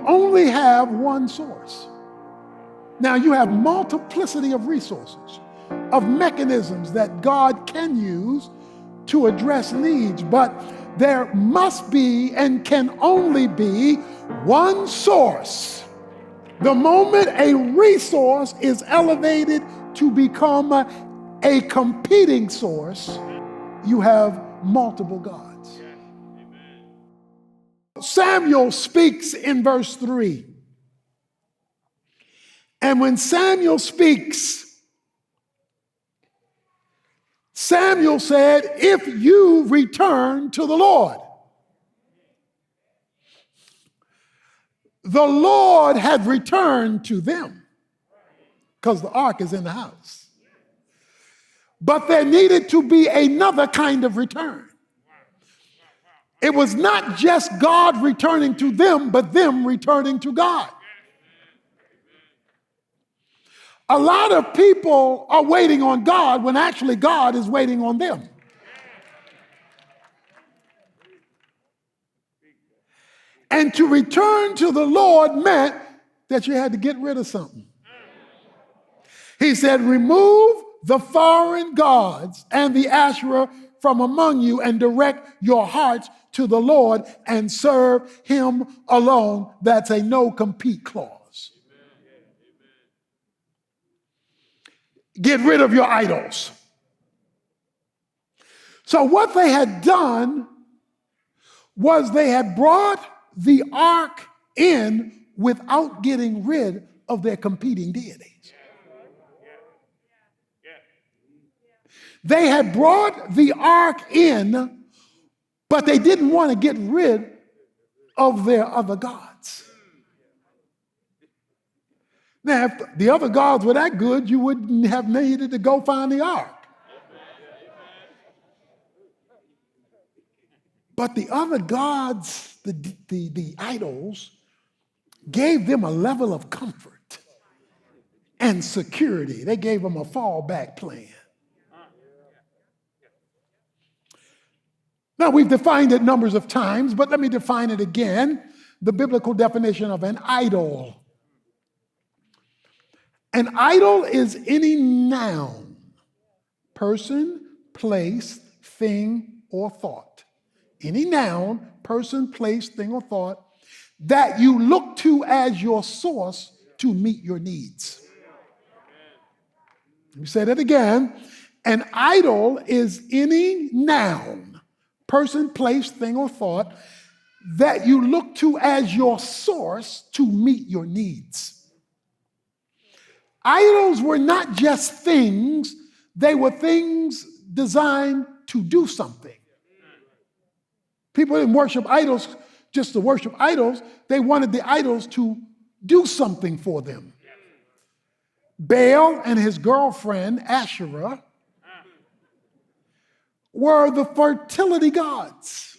you only have one source. Now you have multiplicity of resources, of mechanisms that God can use to address needs, but there must be and can only be one source. The moment a resource is elevated to become a competing source, you have multiple gods. Samuel speaks in verse 3. And when Samuel speaks, Samuel said, if you return to the Lord. The Lord had returned to them because the ark is in the house. But there needed to be another kind of return. It was not just God returning to them, but them returning to God. A lot of people are waiting on God when actually God is waiting on them. And to return to the Lord meant that you had to get rid of something. He said, remove the foreign gods and the Asherah from among you and direct your hearts to the Lord and serve him alone. That's a no-compete clause. Get rid of your idols. So what they had done was they had brought the ark in without getting rid of their competing deities. They had brought the ark in, but they didn't want to get rid of their other gods. Now, if the other gods were that good, you wouldn't have needed to go find the ark. But the other gods, the idols, gave them a level of comfort and security. They gave them a fallback plan. Now, we've defined it numbers of times, but let me define it again. The biblical definition of an idol. An idol is any noun, person, place, thing, or thought. Any noun, person, place, thing, or thought that you look to as your source to meet your needs. Let me say that again. An idol is any noun, person, place, thing, or thought that you look to as your source to meet your needs. Idols were not just things, they were things designed to do something. People didn't worship idols just to worship idols, they wanted the idols to do something for them. Baal and his girlfriend, Asherah, were the fertility gods.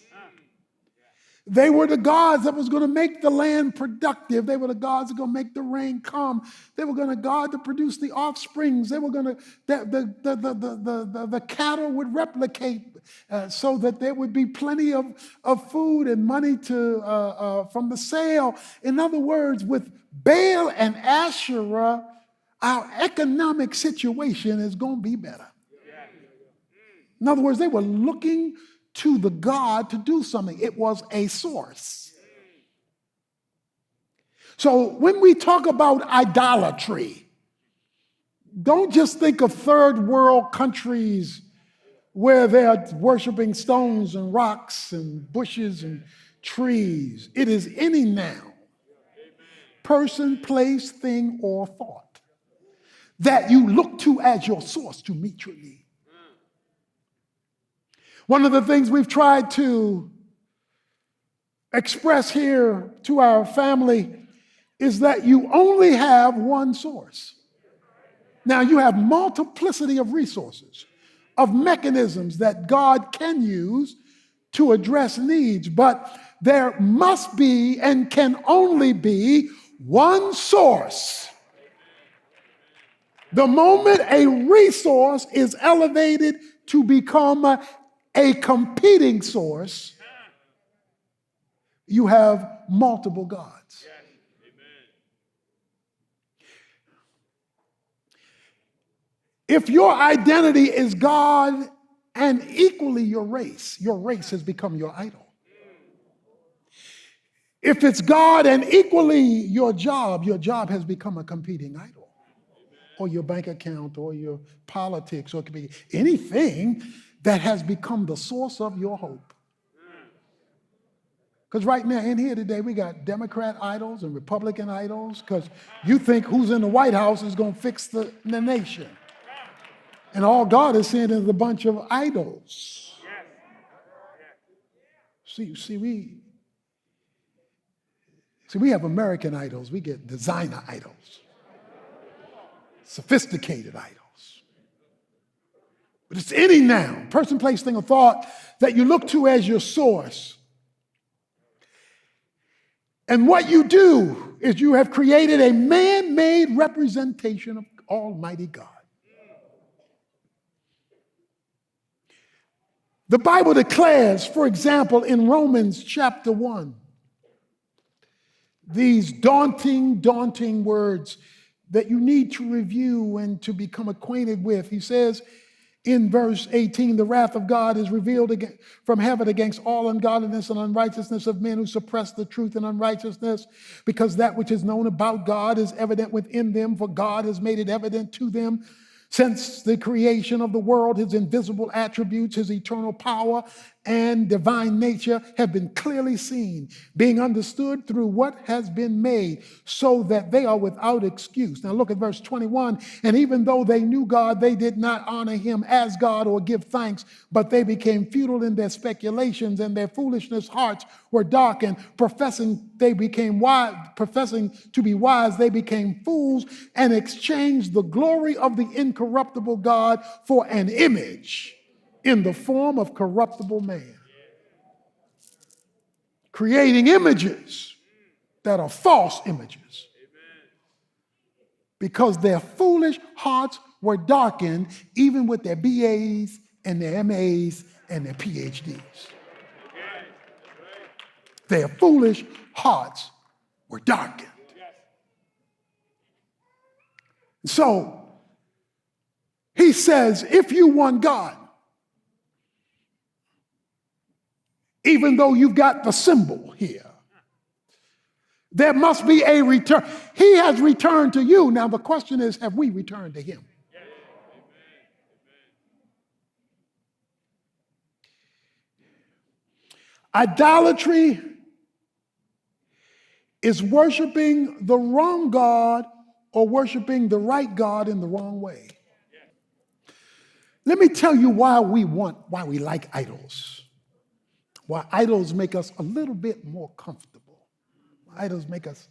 They were the gods that was going to make the land productive. They were the gods that were going to make the rain come. They were going to God to produce the offsprings. They were going to the cattle would replicate so that there would be plenty of food and money to from the sale. In other words, with Baal and Asherah, our economic situation is going to be better. In other words, they were looking to the God to do something. It was a source. So when we talk about idolatry, don't just think of third world countries where they're worshiping stones and rocks and bushes and trees. It is any noun, person, place, thing, or thought that you look to as your source to meet your need. One of the things we've tried to express here to our family is that you only have one source. Now, you have multiplicity of resources, of mechanisms that God can use to address needs, but there must be and can only be one source. The moment a resource is elevated to become a competing source, you have multiple gods. If your identity is God and equally your race has become your idol. If it's God and equally your job has become a competing idol. Or your bank account, or your politics, or it could be anything that has become the source of your hope. Because right now in here today, we got Democrat idols and Republican idols, because you think who's in the White House is going to fix the nation. And all God is seeing is a bunch of idols. See, we have American idols. We get designer idols, sophisticated idols. But it's any noun, person, place, thing, or thought that you look to as your source. And what you do is you have created a man-made representation of Almighty God. The Bible declares, for example, in Romans chapter 1, these daunting words that you need to review and to become acquainted with. He says in verse 18, the wrath of God is revealed from heaven against all ungodliness and unrighteousness of men who suppress the truth in unrighteousness, because that which is known about God is evident within them, for God has made it evident to them. Since the creation of the world, his invisible attributes, his eternal power and divine nature have been clearly seen, being understood through what has been made, so that they are without excuse. Now look at verse 21. And even though they knew God, they did not honor him as God or give thanks, but they became futile in their speculations, and their foolishness hearts were darkened. Professing to be wise, they became fools and exchanged the glory of the incorruptible God for an image in the form of corruptible man, creating images that are false images, because their foolish hearts were darkened, even with their BAs and their MAs and their PhDs. Their foolish hearts were darkened. So he says, if you want God, even though you've got the symbol here, there must be a return. He has returned to you. Now the question is, have we returned to him? Idolatry is worshiping the wrong God or worshiping the right God in the wrong way. Let me tell you why we like idols. Why idols make us a little bit more comfortable. Idols make us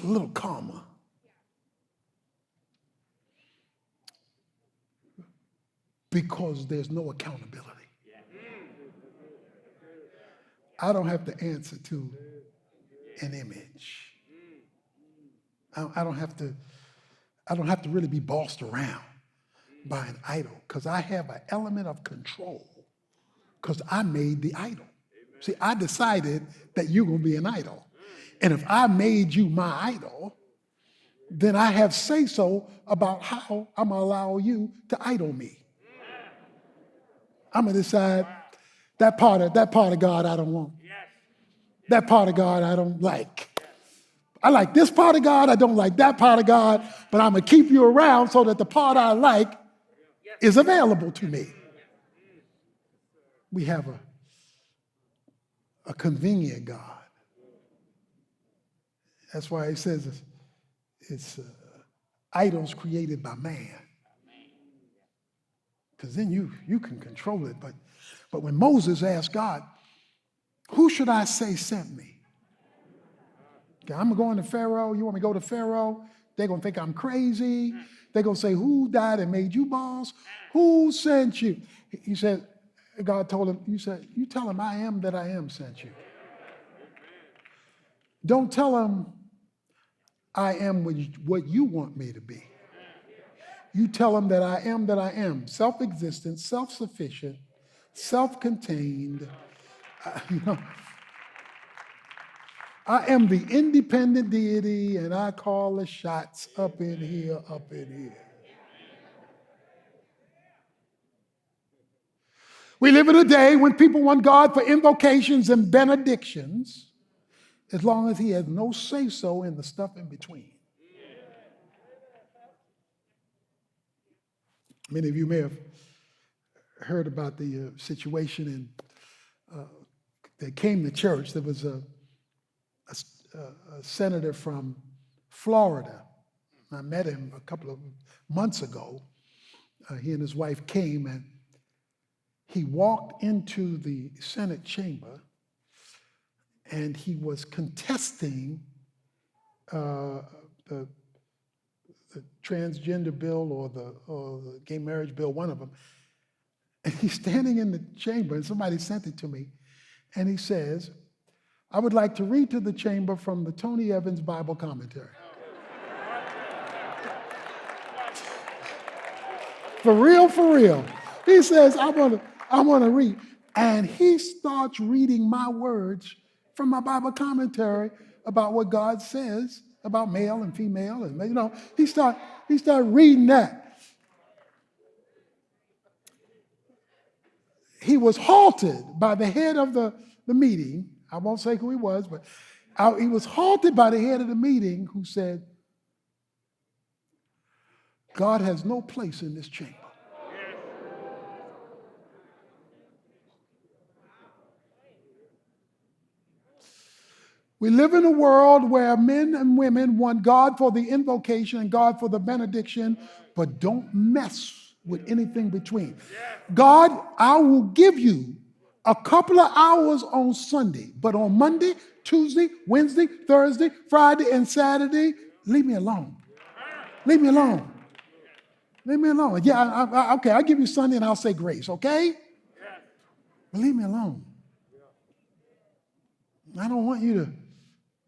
a little calmer. Because there's no accountability. I don't have to answer to an image. I don't have to really be bossed around by an idol, because I have an element of control, because I made the idol. See, I decided that you're going to be an idol. And if I made you my idol, then I have say-so about how I'm going to allow you to idol me. I'm going to decide that part of God I don't want. That part of God I don't like. I like this part of God, I don't like that part of God, but I'm going to keep you around so that the part I like is available to me. We have a convenient God. That's why he says it's idols created by man. Because then you can control it. But when Moses asked God, who should I say sent me? Okay, I'm going to Pharaoh. You want me to go to Pharaoh? They're going to think I'm crazy. They're going to say, who died and made you boss? Who sent you? He said, God told him, you tell him I am that I am sent you. Don't tell him I am what you want me to be. You tell him that I am, self-existent, self-sufficient, self-contained. I am the independent deity, and I call the shots up in here, up in here. We live in a day when people want God for invocations and benedictions, as long as he has no say-so in the stuff in between. Many of you may have heard about the situation that came to church. There was a senator from Florida. I met him a couple of months ago. He and his wife came, and he walked into the Senate chamber, and he was contesting the transgender bill or the gay marriage bill, one of them. And he's standing in the chamber, and somebody sent it to me, and he says, I would like to read to the chamber from the Tony Evans Bible commentary. For real, for real. He says, I want to read. And he starts reading my words from my Bible commentary about what God says about male and female. And, you know, he start reading that. He was halted by the head of the meeting. I won't say who he was, but he was halted by the head of the meeting who said, God has no place in this chamber. We live in a world where men and women want God for the invocation and God for the benediction, but don't mess with anything between. God, I will give you a couple of hours on Sunday, but on Monday, Tuesday, Wednesday, Thursday, Friday, and Saturday, leave me alone. Leave me alone. Leave me alone. Yeah, okay, I'll give you Sunday and I'll say grace, okay? But leave me alone. I don't want you to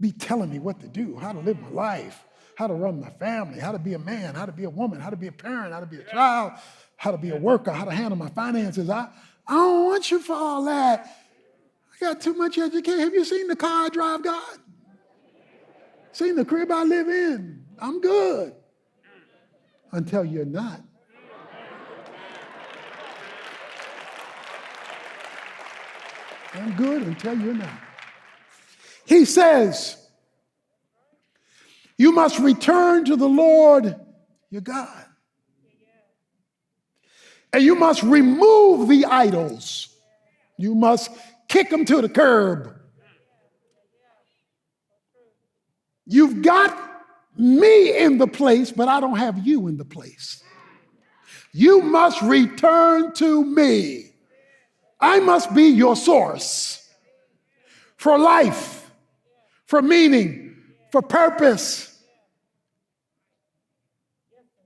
be telling me what to do, how to live my life, how to run my family, how to be a man, how to be a woman, how to be a parent, how to be a child, how to be a worker, how to handle my finances. I don't want you for all that. I got too much education. Have you seen the car I drive, God? Seen the crib I live in? I'm good. Until you're not. I'm good until you're not. He says, you must return to the Lord your God. And you must remove the idols. You must kick them to the curb. You've got me in the place, but I don't have you in the place. You must return to me. I must be your source for life, for meaning, for purpose,